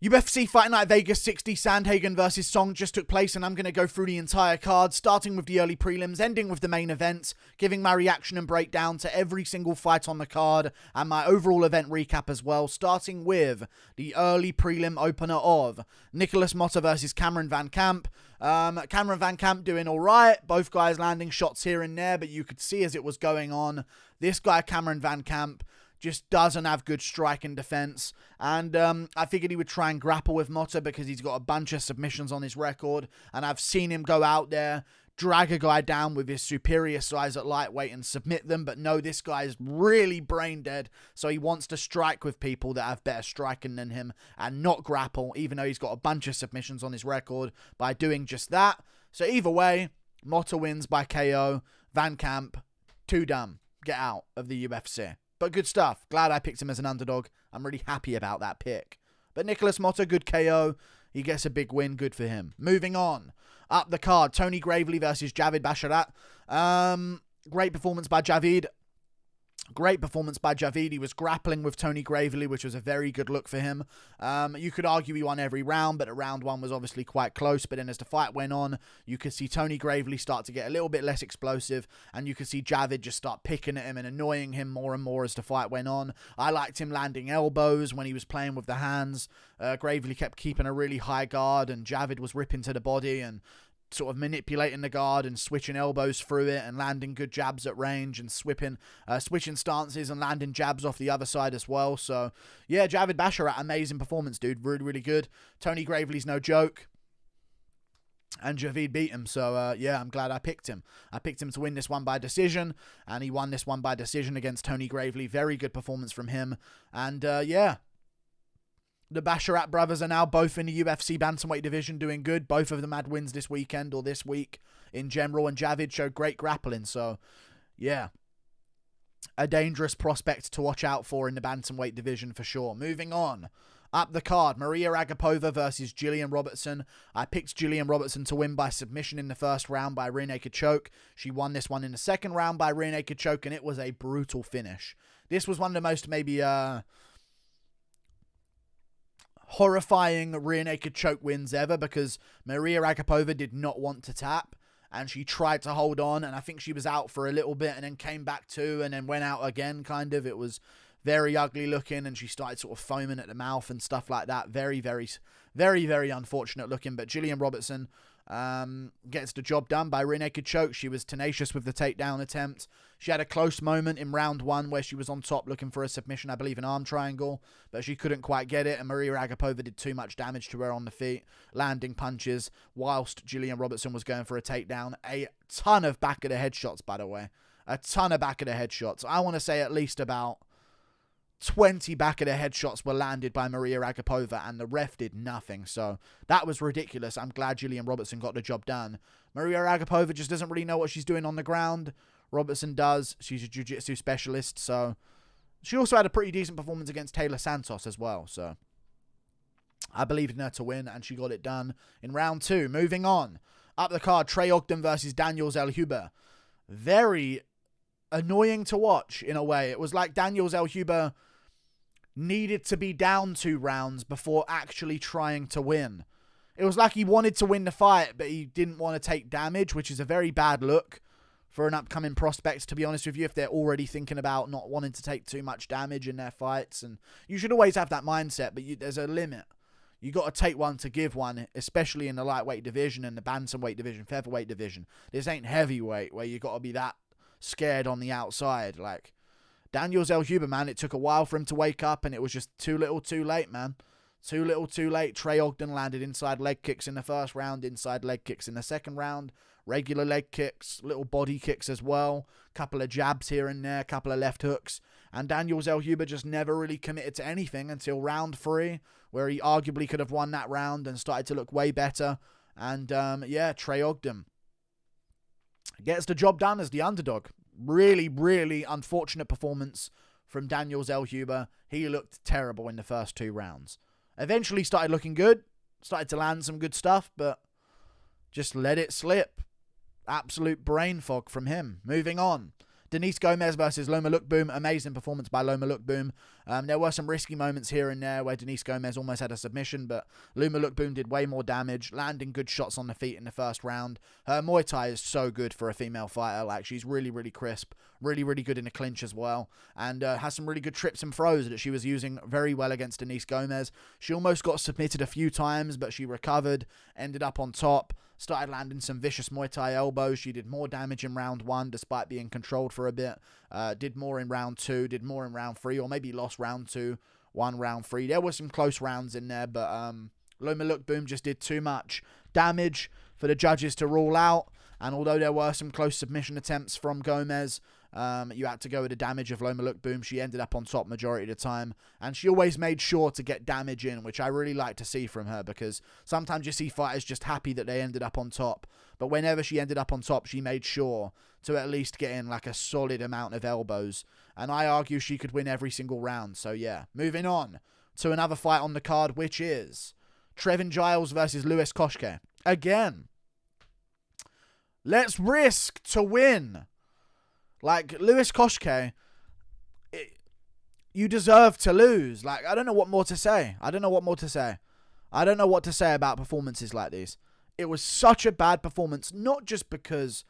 UFC Fight Night Vegas 60 Sandhagen versus Song just took place, and I'm going to go through the entire card, starting with the early prelims, ending with the main event, giving my reaction and breakdown to every single fight on the card, and my overall event recap as well, starting with the early prelim opener of Niklas Motta versus Cameron VanCamp. Cameron VanCamp doing alright, both guys landing shots here and there, but you could see as it was going on, this guy Cameron VanCamp just doesn't have good strike and defense. And I figured he would try and grapple with Motta because he's got a bunch of submissions on his record. And I've seen him go out there, drag a guy down with his superior size at lightweight and submit them. But no, this guy is really brain dead. So he wants to strike with people that have better striking than him and not grapple, even though he's got a bunch of submissions on his record by doing just that. So either way, Motta wins by KO. VanCamp, too dumb. Get out of the UFC. But good stuff. Glad I picked him as an underdog. I'm really happy about that pick. But Niklas Motta, good KO. He gets a big win. Good for him. Moving on. Up the card. Tony Gravely versus Javid Basharat. Great performance by Javid. Great performance by Javid. He was grappling with Tony Gravely, which was a very good look for him. You could argue he won every round, but round one was obviously quite close. But then as the fight went on, you could see Tony Gravely start to get a little bit less explosive, and you could see Javid just start picking at him and annoying him more and more as the fight went on. I liked him landing elbows when he was playing with the hands. Gravely kept keeping a really high guard, and Javid was ripping to the body and sort of manipulating the guard and switching elbows through it and landing good jabs at range and switching stances and landing jabs off the other side as well. So, yeah, Javid Basharat, amazing performance, dude. Really, really good. Tony Gravely's no joke. And Javid beat him. So, yeah, I'm glad I picked him. I picked him to win this one by decision, and he won this one by decision against Tony Gravely. Very good performance from him. And, yeah. The Basharat brothers are now both in the UFC bantamweight division doing good. Both of them had wins this weekend or this week in general. And Javid showed great grappling. So, yeah. A dangerous prospect to watch out for in the bantamweight division for sure. Moving on. Up the card. Mariya Agapova versus Gillian Robertson. I picked Gillian Robertson to win by submission in the first round by rear naked choke. She won this one in the second round by rear naked choke. And it was a brutal finish. This was one of the most maybe horrifying rear naked choke wins ever, because Mariya Agapova did not want to tap and she tried to hold on, and I think she was out for a little bit and then came back to and then went out again, kind of. It was very ugly looking, and she started sort of foaming at the mouth and stuff like that. Very, very, very, very unfortunate looking. But Gillian Robertson gets the job done by rear naked choke. She was tenacious with the takedown attempt. She had a close moment in round one where she was on top looking for a submission, I believe an arm triangle, but she couldn't quite get it, and Mariya Agapova did too much damage to her on the feet, landing punches, whilst Gillian Robertson was going for a takedown. A ton of back of the head shots, by the way. A ton of back of the head shots. I want to say at least about 20 back of the head shots were landed by Mariya Agapova, and the ref did nothing. So that was ridiculous. I'm glad Gillian Robertson got the job done. Mariya Agapova just doesn't really know what she's doing on the ground. Robertson does. She's a jiu-jitsu specialist. So she also had a pretty decent performance against Taylor Santos as well. So I believed in her to win, and she got it done in round two. Moving on. Up the card, Trey Ogden versus Daniel Zellhuber. Very annoying to watch in a way. It was like Daniel Zellhuber needed to be down 2 rounds before actually trying to win. It was like he wanted to win the fight, but he didn't want to take damage, which is a very bad look for an upcoming prospect, to be honest with you, if they're already thinking about not wanting to take too much damage in their fights. And you should always have that mindset, but there's a limit. You got to take one to give one, especially in the lightweight division and the bantamweight division, featherweight division. This ain't heavyweight where you got to be that scared on the outside. Like Daniel Zellhuber, man, it took a while for him to wake up, and it was just too little too late, man. Too little too late. Trey Ogden landed inside leg kicks in the first round, inside leg kicks in the second round, regular leg kicks, little body kicks as well, couple of jabs here and there, couple of left hooks, and Daniel Zellhuber just never really committed to anything until round 3, where he arguably could have won that round and started to look way better. And yeah, Trey Ogden gets the job done as the underdog. Really, really unfortunate performance from Daniel Zellhuber. He looked terrible in the first 2 rounds. Eventually started looking good, started to land some good stuff, but just let it slip. Absolute brain fog from him. Moving on. Denise Gomes versus Loma Lookboonmee. Amazing performance by Loma Lookboonmee. There were some risky moments here and there where Denise Gomes almost had a submission, but Loma Lookboonmee did way more damage, landing good shots on the feet in the first round. Her Muay Thai is so good for a female fighter. Like, she's really, really crisp, really, really good in the clinch as well, and has some really good trips and throws that she was using very well against Denise Gomes. She almost got submitted a few times, but she recovered, ended up on top, started landing some vicious Muay Thai elbows. She did more damage in round 1 despite being controlled for a bit. Did more in round 2, did more in round 3, or maybe lost round 2, won round 3. There were some close rounds in there, but Loma Lookboonmee just did too much damage for the judges to rule out. And although there were some close submission attempts from Gomes, you had to go with the damage of Loma Lookboonmee. She ended up on top majority of the time, and she always made sure to get damage in, which I really like to see from her, because sometimes you see fighters just happy that they ended up on top, but whenever she ended up on top, she made sure to at least get in like a solid amount of elbows, and I argue she could win every single round. So yeah, moving on to another fight on the card, which is Trevin Giles versus Lewis Cosce. Again, let's risk to win. Like, Lewis Cosce, you deserve to lose. Like, I don't know what more to say. I don't know what to say about performances like these. It was such a bad performance, not just because,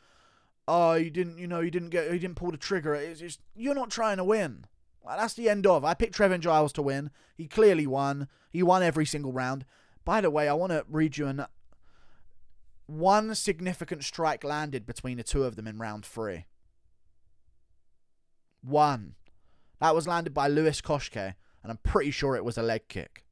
he didn't pull the trigger. It's just, you're not trying to win. Like, that's the end of. I picked Trevin Giles to win. He clearly won. He won every single round. By the way, I want to read you one significant strike landed between the two of them in round 3. One. That was landed by Lewis Cosce, and I'm pretty sure it was a leg kick.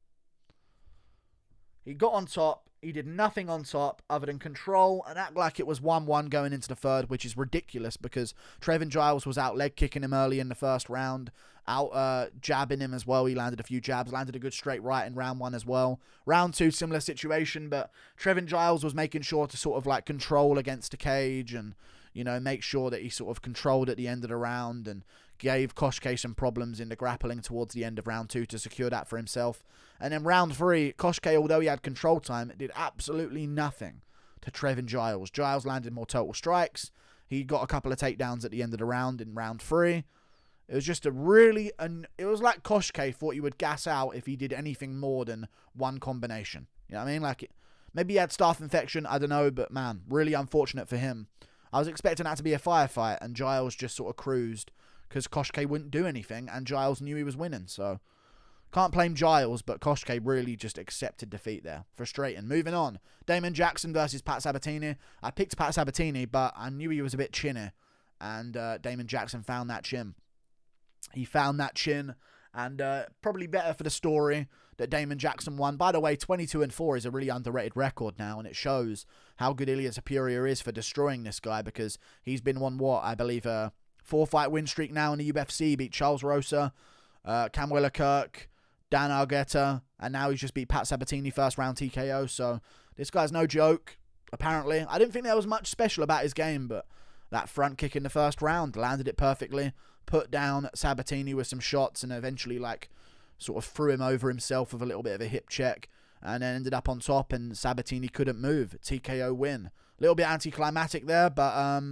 He got on top. He did nothing on top other than control and act like it was 1-1 going into the third, which is ridiculous because Trevin Giles was out leg kicking him early in the first round, out jabbing him as well. He landed a few jabs, landed a good straight right in round 1 as well. Round 2, similar situation, but Trevin Giles was making sure to sort of like control against the cage and, you know, make sure that he sort of controlled at the end of the round and gave Cosce some problems in the grappling towards the end of round 2 to secure that for himself. And then round 3, Cosce, although he had control time, did absolutely nothing to Trevin Giles. Giles landed more total strikes. He got a couple of takedowns at the end of the round in round 3. It was just it was like Cosce thought he would gas out if he did anything more than one combination. You know what I mean? Like, maybe he had staph infection, I don't know, but man, really unfortunate for him. I was expecting that to be a firefight, and Giles just sort of cruised because Cosce wouldn't do anything, and Giles knew he was winning, so can't blame Giles, but Cosce really just accepted defeat there. Frustrating. Moving on. Damon Jackson versus Pat Sabatini. I picked Pat Sabatini, but I knew he was a bit chinny, and Damon Jackson found that chin. He found that chin, and probably better for the story that Damon Jackson won. By the way, 22-4 is a really underrated record now, and it shows how good Ilia Topuria is for destroying this guy, because he's been on, I believe, a 4-fight win streak now in the UFC. He beat Charles Rosa, Cam Willer-Kirk, Dan Argueta, and now he's just beat Pat Sabatini first round TKO, so this guy's no joke, apparently. I didn't think there was much special about his game, but that front kick in the first round, landed it perfectly, put down Sabatini with some shots, and eventually, like, sort of threw him over himself with a little bit of a hip check, and then ended up on top, and Sabatini couldn't move. TKO win. A little bit anticlimactic there, but,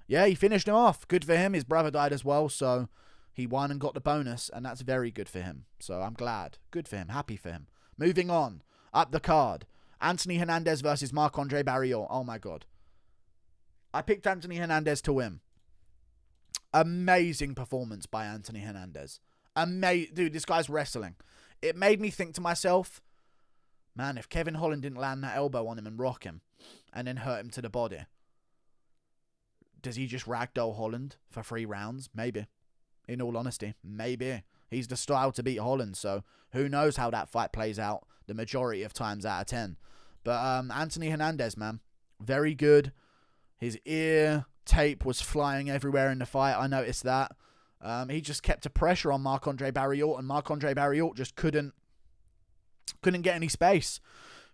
yeah, he finished him off. Good for him. His brother died as well, so he won and got the bonus, and that's very good for him. So I'm glad. Good for him. Happy for him. Moving on. Up the card. Anthony Hernandez versus Marc-Andre Barriault. Oh, my God. I picked Anthony Hernandez to win. Amazing performance by Anthony Hernandez. Dude, this guy's wrestling. It made me think to myself, man, if Kevin Holland didn't land that elbow on him and rock him and then hurt him to the body, does he just ragdoll Holland for 3 rounds? Maybe. In all honesty, maybe. He's the style to beat Holland, so who knows how that fight plays out the majority of times out of 10. But Anthony Hernandez, man, very good. His ear tape was flying everywhere in the fight. I noticed that. He just kept a pressure on Marc-Andre Barriault, and Marc-Andre Barriault just couldn't get any space.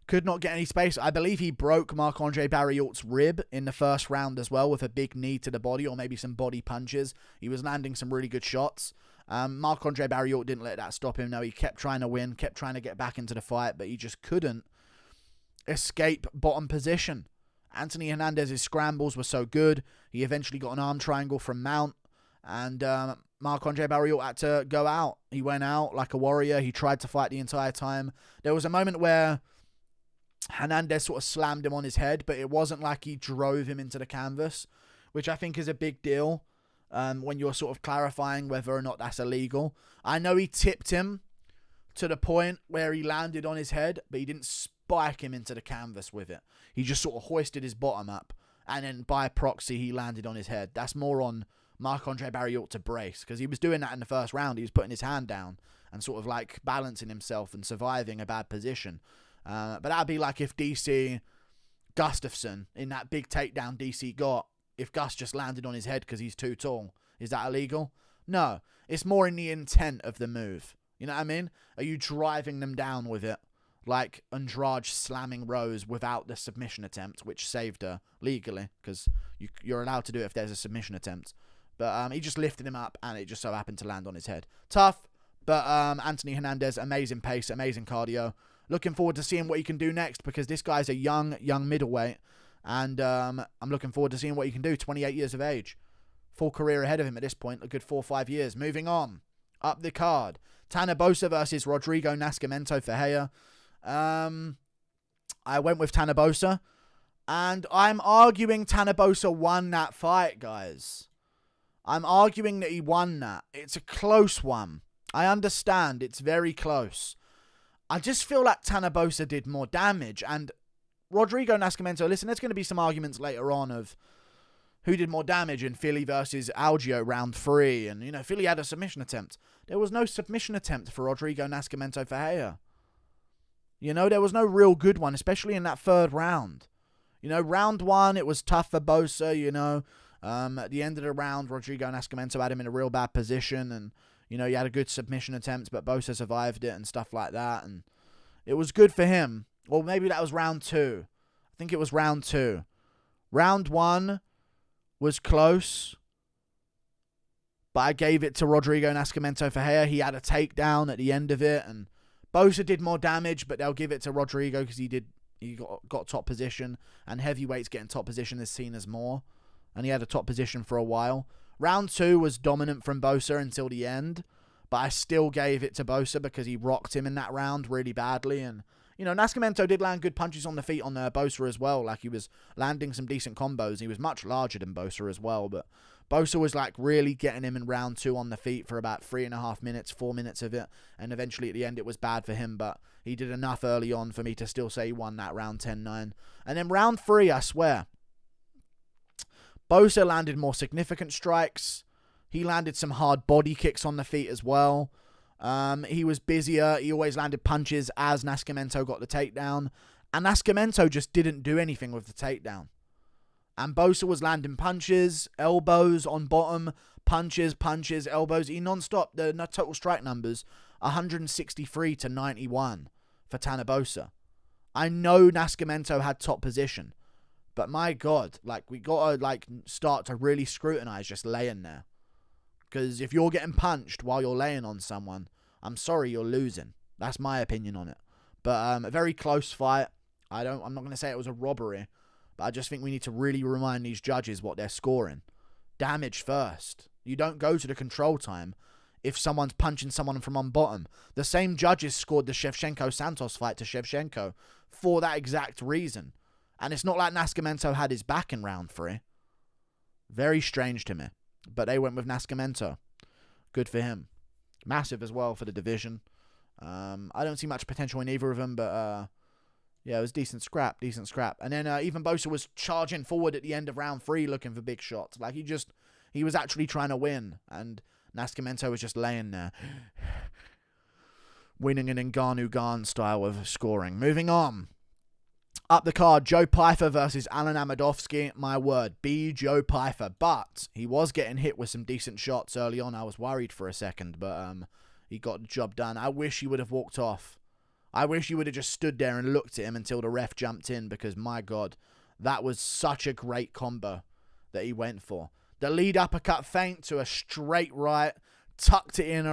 Could not get any space. I believe he broke Marc-Andre Barriault's rib in the first round as well with a big knee to the body or maybe some body punches. He was landing some really good shots. Marc-Andre Barriault didn't let that stop him. No, he kept trying to win, kept trying to get back into the fight, but he just couldn't escape bottom position. Anthony Hernandez's scrambles were so good. He eventually got an arm triangle from Mount, and Marc-Andre Barriault had to go out. He went out like a warrior. He tried to fight the entire time. There was a moment where Hernandez sort of slammed him on his head, but it wasn't like he drove him into the canvas, which I think is a big deal when you're sort of clarifying whether or not that's illegal. I know he tipped him to the point where he landed on his head, but he didn't spike him into the canvas with it. He just sort of hoisted his bottom up, and then by proxy, he landed on his head. That's more on Marc-Andre Barriault to brace, because he was doing that in the first round. He was putting his hand down and sort of like balancing himself and surviving a bad position. But that'd be like if DC Gustafsson, in that big takedown DC got, if Gus just landed on his head because he's too tall. Is that illegal? No. It's more in the intent of the move. You know what I mean? Are you driving them down with it? Like Andrade slamming Rose without the submission attempt, which saved her legally, because you're allowed to do it if there's a submission attempt. But he just lifted him up, and it just so happened to land on his head. Tough, but Anthony Hernandez, amazing pace, amazing cardio. Looking forward to seeing what he can do next, because this guy's a young middleweight, and I'm looking forward to seeing what he can do. 28 years of age. Full career ahead of him at this point, a good 4 or 5 years. Moving on, up the card. Tanner Boser versus Rodrigo Nascimento Ferreira. I went with Tanner Boser, and I'm arguing Tanner Boser won that fight, guys. I'm arguing that he won that. It's a close one. I understand it's very close. I just feel like Tanner Boser did more damage, and Rodrigo Nascimento, listen, there's going to be some arguments later on of who did more damage in Fili versus Algeo round 3, and, you know, Fili had a submission attempt. There was no submission attempt for Rodrigo Nascimento Ferreira. You know, there was no real good one, especially in that third round. You know, round 1, it was tough for Boser, you know. At the end of the round, Rodrigo Nascimento had him in a real bad position, and, you know, he had a good submission attempt, but Boser survived it and stuff like that, and it was good for him. Or maybe that was round 2. I think it was round 2. Round 1 was close, but I gave it to Rodrigo Nascimento Ferreira. He had a takedown at the end of it, and Boser did more damage, but they'll give it to Rodrigo because he got top position, and heavyweights getting top position is seen as more, and he had a top position for a while. Round 2 was dominant from Boser until the end, but I still gave it to Boser because he rocked him in that round really badly, and, you know, Nascimento did land good punches on the feet on Boser as well. Like, he was landing some decent combos. He was much larger than Boser as well, but Boser was, like, really getting him in round 2 on the feet for about 3.5 minutes, 4 minutes of it, and eventually at the end it was bad for him, but he did enough early on for me to still say he won that round 10-9. And then round 3, I swear, Boser landed more significant strikes. He landed some hard body kicks on the feet as well. He was busier. He always landed punches as Nascimento got the takedown. And Nascimento just didn't do anything with the takedown. And Boser was landing punches, elbows on bottom, punches, elbows. He non-stop. The total strike numbers, 163 to 91 for Tanner Boser. I know Nascimento had top position, but my God, like, we got to, like, start to really scrutinize just laying there. Because if you're getting punched while you're laying on someone, I'm sorry, you're losing. That's my opinion on it. But a very close fight. I'm not going to say it was a robbery, but I just think we need to really remind these judges what they're scoring. Damage first. You don't go to the control time if someone's punching someone from on bottom. The same judges scored the Shevchenko-Santos fight to Shevchenko for that exact reason. And it's not like Nascimento had his back in round 3. Very strange to me. But they went with Nascimento. Good for him. Massive as well for the division. I don't see much potential in either of them, but yeah, it was decent scrap. And then even Boser was charging forward at the end of round 3 looking for big shots. Like, he was actually trying to win, and Nascimento was just laying there. Winning an Ngannou Garn style of scoring. Moving on. Up the card, Joe Pyfer versus Alan Amedovski. My word, be Joe Pyfer. But he was getting hit with some decent shots early on. I was worried for a second, but he got the job done. I wish he would have walked off. I wish he would have just stood there and looked at him until the ref jumped in, because, my God, that was such a great combo that he went for. The lead uppercut feint to a straight right, tucked it in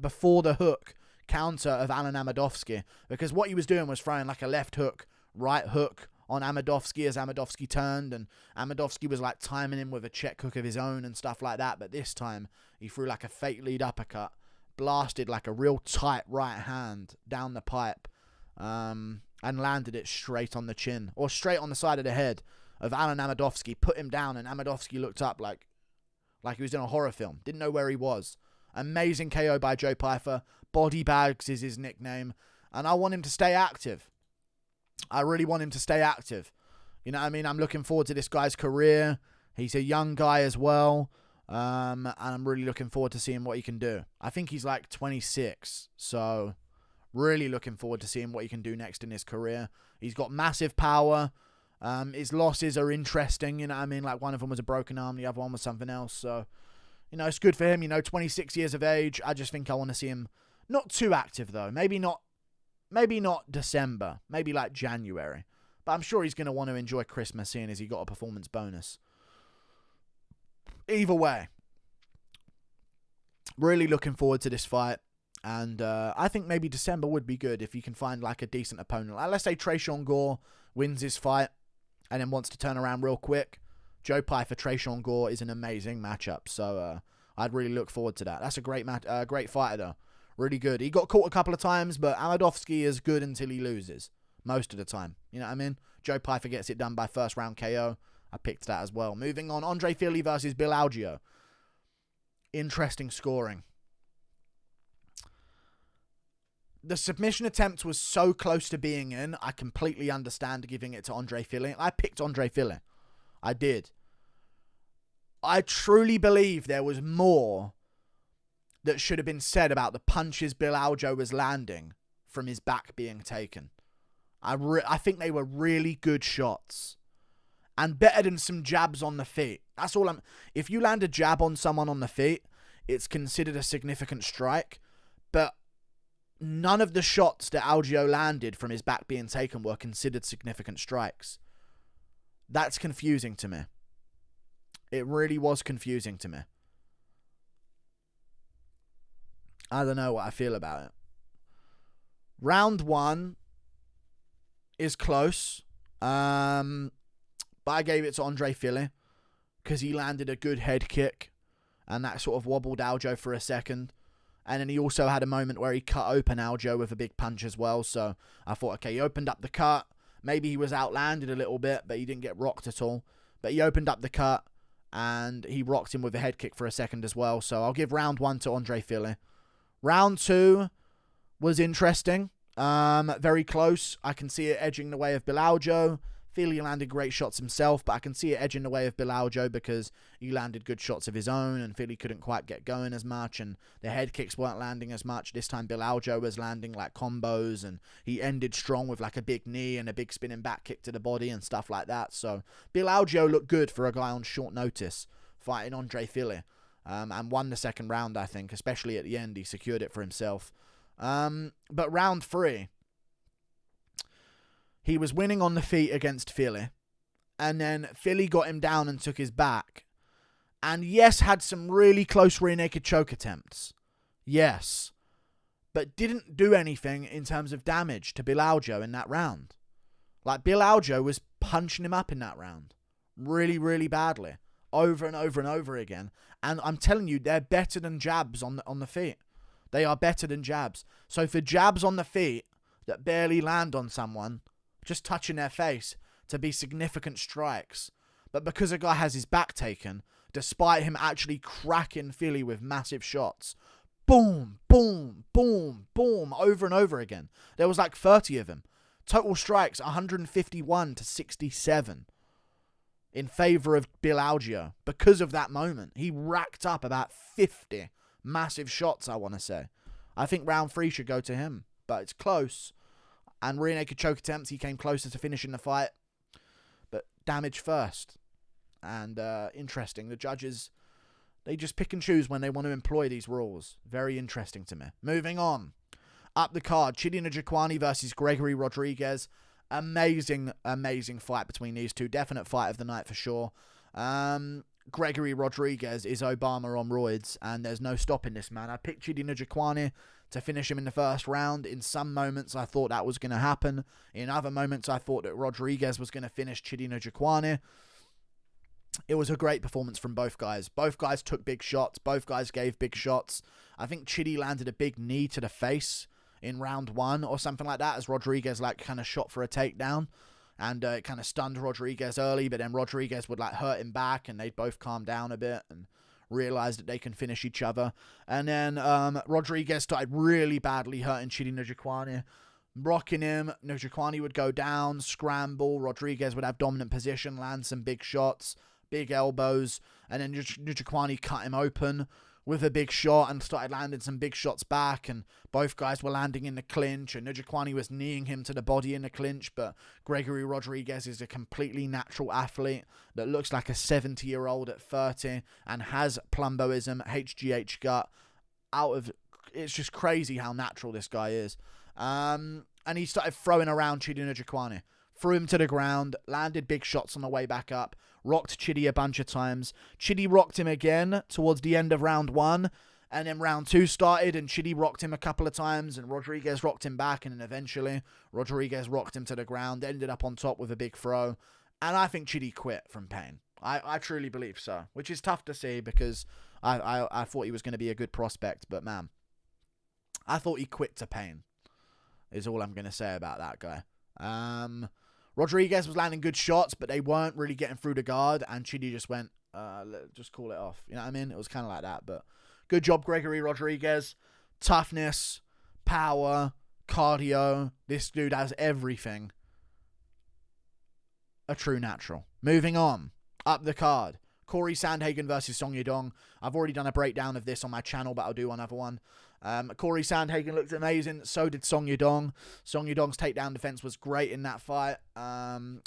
before the hook counter of Alan Amedovski, because what he was doing was throwing like a left hook, right hook on Amedovski as Amedovski turned, and Amedovski was like timing him with a check hook of his own and stuff like that. But this time he threw like a fake lead uppercut, blasted like a real tight right hand down the pipe, and landed it straight on the chin, or straight on the side of the head of Alan Amedovski. Put him down, and Amedovski looked up like he was in a horror film. Didn't know where he was. Amazing KO by Joe Pyfer. Body Bags is his nickname. And I want him to stay active. I really want him to stay active. You know what I mean? I'm looking forward to this guy's career. He's a young guy as well. And I'm really looking forward to seeing what he can do. I think he's like 26. So really looking forward to seeing what he can do next in his career. He's got massive power. His losses are interesting. You know what I mean? Like one of them was a broken arm. The other one was something else. So, you know, it's good for him. You know, 26 years of age. I just think I want to see him not too active though. Maybe not December. Maybe like January. But I'm sure he's going to want to enjoy Christmas seeing as he got a performance bonus. Either way, really looking forward to this fight. And I think maybe December would be good if you can find like a decent opponent. Like, let's say Trey Gore wins his fight and then wants to turn around real quick. Joe Pyfer, Trey Gore is an amazing matchup. So I'd really look forward to that. That's a great great fighter though. Really good. He got caught a couple of times, but Amedovski is good until he loses. Most of the time. You know what I mean? Joe Pyfer gets it done by first round KO. I picked that as well. Moving on, Andre Fili versus Bill Algeo. Interesting scoring. The submission attempt was so close to being in, I completely understand giving it to Andre Fili. I picked Andre Fili. I did. I truly believe there was more that should have been said about the punches Bill Algeo was landing from his back being taken. I think they were really good shots. And better than some jabs on the feet. That's all if you land a jab on someone on the feet, it's considered a significant strike. But none of the shots that Algeo landed from his back being taken were considered significant strikes. That's confusing to me. It really was confusing to me. I don't know what I feel about it. Round 1 is close. But I gave it to Andre Fili because he landed a good head kick and that sort of wobbled Algeo for a second. And then he also had a moment where he cut open Algeo with a big punch as well. So I thought, okay, he opened up the cut. Maybe he was outlanded a little bit, but he didn't get rocked at all. But he opened up the cut and he rocked him with a head kick for a second as well. So I'll give round 1 to Andre Fili. Round 2 was interesting. Very close. I can see it edging the way of Bill Algeo. Fili landed great shots himself, but I can see it edging the way of Bill Algeo because he landed good shots of his own and Fili couldn't quite get going as much and the head kicks weren't landing as much. This time Bill Algeo was landing like combos and he ended strong with like a big knee and a big spinning back kick to the body and stuff like that. So Bill Algeo looked good for a guy on short notice fighting Andre Fili. And won the second round, I think, especially at the end. He secured it for himself. But round 3, he was winning on the feet against Fili. And then Fili got him down and took his back. And yes, had some really close rear naked choke attempts. Yes. But didn't do anything in terms of damage to Bill Algeo in that round. Like, Bill Algeo was punching him up in that round. Really, really badly. Over and over and over again. And I'm telling you, they're better than jabs on the feet. They are better than jabs. So for jabs on the feet that barely land on someone, just touching their face, to be significant strikes. But because a guy has his back taken, despite him actually cracking Fili with massive shots, boom, boom, boom, boom, over and over again. There was like 30 of them. Total strikes 151 to 67. In favor of Bill Algeo because of that moment. He racked up about 50 massive shots, I want to say. I think round 3 should go to him, but it's close. And rear naked choke attempts, he came closer to finishing the fight. But damage first. And interesting. The judges, they just pick and choose when they want to employ these rules. Very interesting to me. Moving on. Up the card, Njokuani versus Gregory Rodrigues. Amazing, amazing fight between these two. Definite fight of the night for sure. Gregory Rodrigues is Obama on roids, and there's no stopping this man. I picked Njokuani to finish him in the first round. In some moments, I thought that was going to happen. In other moments, I thought that Rodrigues was going to finish Njokuani. It was a great performance from both guys. Both guys took big shots. Both guys gave big shots. I think Chidi landed a big knee to the face in round 1 or something like that, as Rodrigues like kind of shot for a takedown. And it kind of stunned Rodrigues early, but then Rodrigues would like hurt him back, and they'd both calm down a bit and realize that they can finish each other. And then Rodrigues started really badly hurting Njokuani, rocking him. Njokuani would go down, scramble. Rodrigues would have dominant position, land some big shots, big elbows, and then Njokuani cut him open with a big shot and started landing some big shots back, and both guys were landing in the clinch, and Njokuani was kneeing him to the body in the clinch. But Gregory Rodrigues is a completely natural athlete that looks like a 70-year-old at 30 and has plumboism, HGH gut. It's just crazy how natural this guy is. And he started throwing around Njokuani. Threw him to the ground, landed big shots on the way back up, rocked Chidi a bunch of times. Chidi rocked him again towards the end of round 1, and then round 2 started, and Chidi rocked him a couple of times, and Rodrigues rocked him back, and then eventually Rodrigues rocked him to the ground, ended up on top with a big throw, and I think Chidi quit from pain. I truly believe so, which is tough to see because I thought he was going to be a good prospect, but man, I thought he quit to pain, is all I'm going to say about that guy. Rodrigues was landing good shots, but they weren't really getting through the guard, and Chidi just went, just call it off. You know what I mean? It was kind of like that, but good job, Gregory Rodrigues. Toughness, power, cardio. This dude has everything. A true natural. Moving on. Up the card. Corey Sandhagen versus Song Yadong. I've already done a breakdown of this on my channel, but I'll do another one. Corey Sandhagen looked amazing. So did Song Yadong. Song Yadong's takedown defense was great in that fight.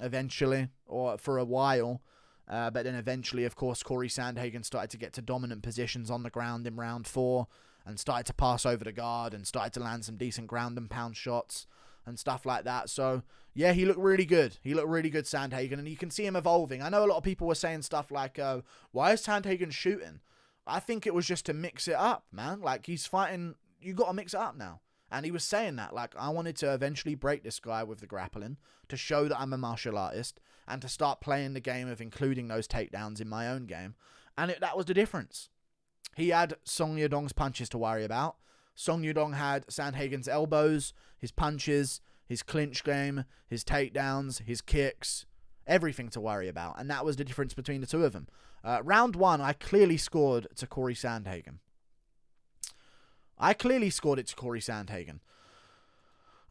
Eventually, or for a while. But then eventually, of course, Corey Sandhagen started to get to dominant positions on the ground in round 4 and started to pass over the guard and started to land some decent ground and pound shots and stuff like that. So, yeah, he looked really good. He looked really good, Sandhagen, and you can see him evolving. I know a lot of people were saying stuff like, why is Sandhagen shooting? I think it was just to mix it up, man. Like, he's fighting, you got to mix it up now. And he was saying that, like, I wanted to eventually break this guy with the grappling to show that I'm a martial artist and to start playing the game of including those takedowns in my own game. And that was the difference. He had Song Yadong's punches to worry about. Song Yadong had Sandhagen's elbows, his punches, his clinch game, his takedowns, his kicks, everything to worry about. And that was the difference between the two of them. Round 1, I clearly scored to Corey Sandhagen. I clearly scored it to Corey Sandhagen.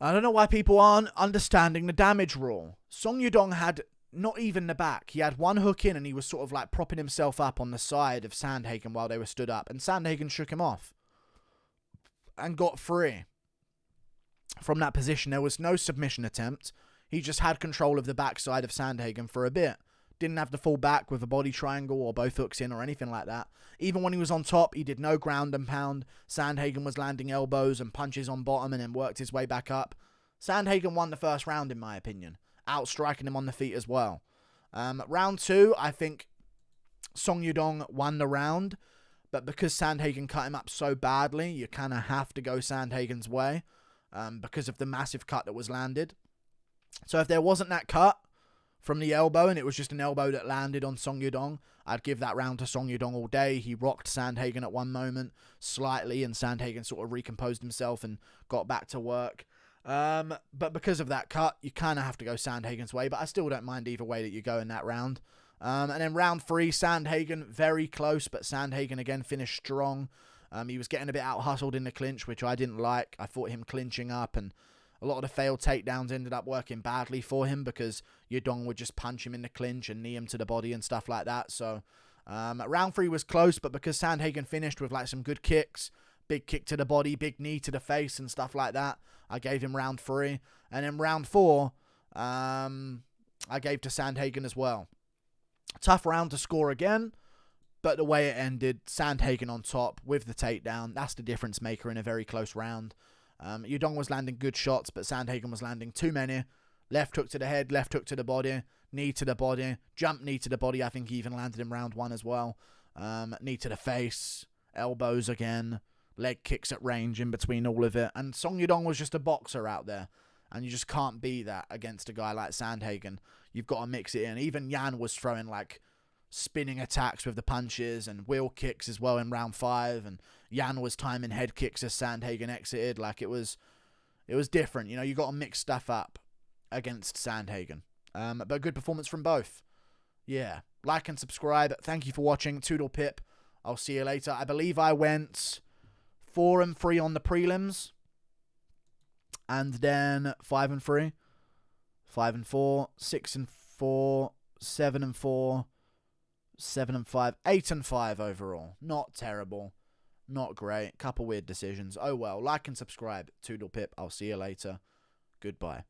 I don't know why people aren't understanding the damage rule. Song Yadong had not even the back. He had one hook in and he was sort of like propping himself up on the side of Sandhagen while they were stood up. And Sandhagen shook him off and got free. From that position, there was no submission attempt. He just had control of the backside of Sandhagen for a bit. Didn't have to fall back with a body triangle or both hooks in or anything like that. Even when he was on top, he did no ground and pound. Sandhagen was landing elbows and punches on bottom and then worked his way back up. Sandhagen won the first round, in my opinion. Outstriking him on the feet as well. Round 2, I think Song Yadong won the round. But because Sandhagen cut him up so badly, you kind of have to go Sandhagen's way. Because of the massive cut that was landed. So if there wasn't that cut from the elbow and it was just an elbow that landed on Song Yadong, I'd give that round to Song Yadong all day. He rocked Sandhagen at one moment slightly and Sandhagen sort of recomposed himself and got back to work. But because of that cut, you kind of have to go Sandhagen's way, but I still don't mind either way that you go in that round. And then round 3, Sandhagen, very close, but Sandhagen again finished strong. He was getting a bit out-hustled in the clinch, which I didn't like. I thought him clinching up, and a lot of the failed takedowns ended up working badly for him because Yadong would just punch him in the clinch and knee him to the body and stuff like that. So round 3 was close, but because Sandhagen finished with like some good kicks, big kick to the body, big knee to the face and stuff like that, I gave him round 3. And then round 4, I gave to Sandhagen as well. Tough round to score again. But the way it ended, Sandhagen on top with the takedown. That's the difference maker in a very close round. Yadong was landing good shots, but Sandhagen was landing too many. Left hook to the head, left hook to the body, knee to the body, jump knee to the body. I think he even landed in round 1 as well. Knee to the face, elbows again, leg kicks at range in between all of it. And Song Yadong was just a boxer out there. And you just can't be that against a guy like Sandhagen. You've got to mix it in. Even Jan was throwing like spinning attacks with the punches and wheel kicks as well in round 5. And Jan was timing head kicks as Sandhagen exited. Like it was different. You know, you got to mix stuff up against Sandhagen. But a good performance from both. Yeah. Like and subscribe. Thank you for watching. Toodle pip. I'll see you later. I believe I went 4-3 on the prelims. And then 5-3. 5-4. 6-4. 7-4. 7-5. 8-5 overall. Not terrible. Not great. Couple weird decisions. Oh well. Like and subscribe. Toodle pip. I'll see you later. Goodbye.